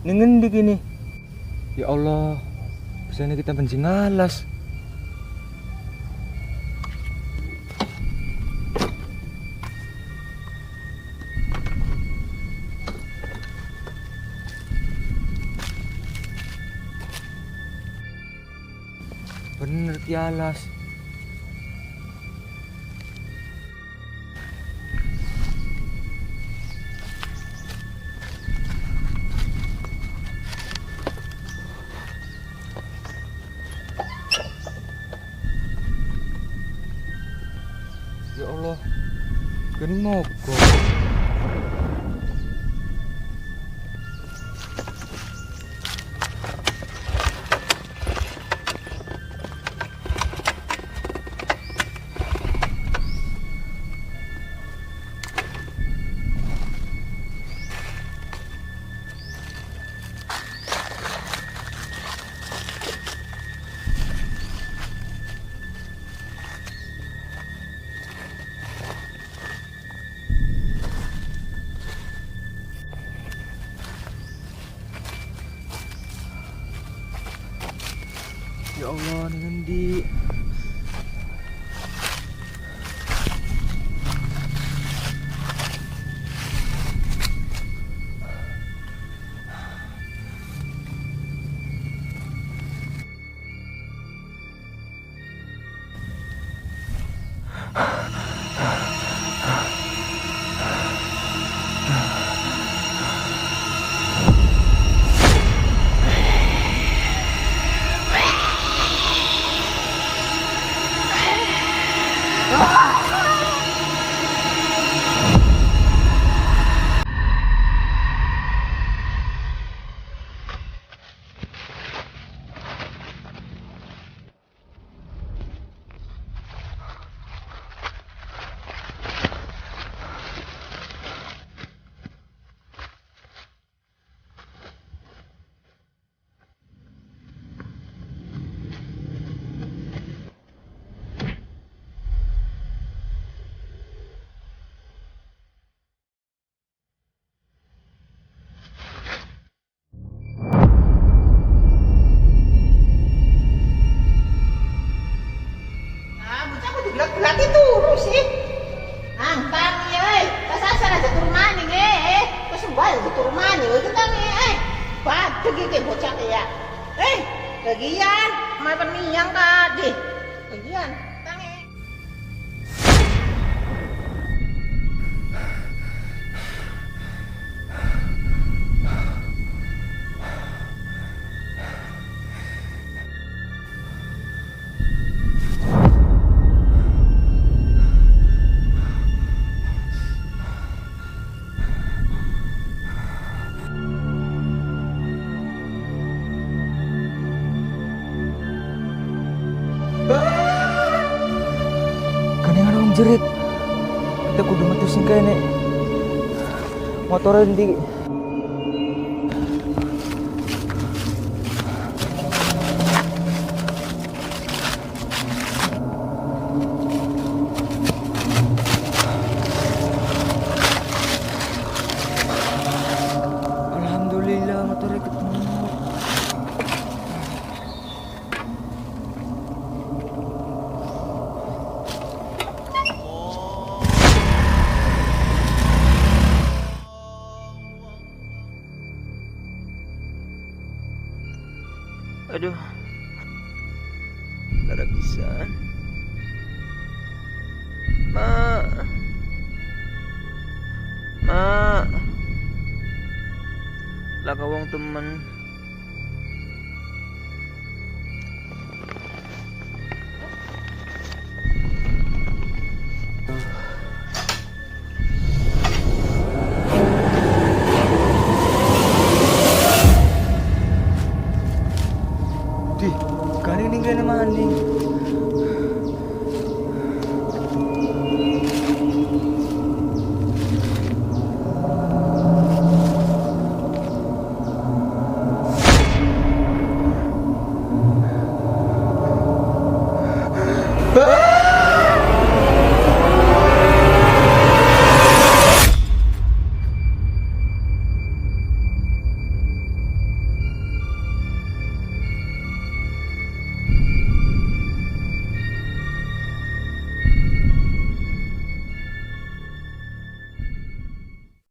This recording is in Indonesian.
Ning ngendi kini? Ya Allah, bisanya kita benci ngalas. Bener tialas. Ya Allah, gini mogok. Ya Allah, ning ngendi? Berat itu sih. Angkat ya, kasasar aja turun maning kesembah aja turun maning kita nih batu gitu bocah ya. Lagian mai peniyang tadi. Lagian tangi. Kan yang jerit. Kita kudu metusin kene. Motornya di Alhamdulillah motornya ketemu. Aduh, gak bisa. Ma, lah kawang temen. Kali ini gak ada mandi. Ah!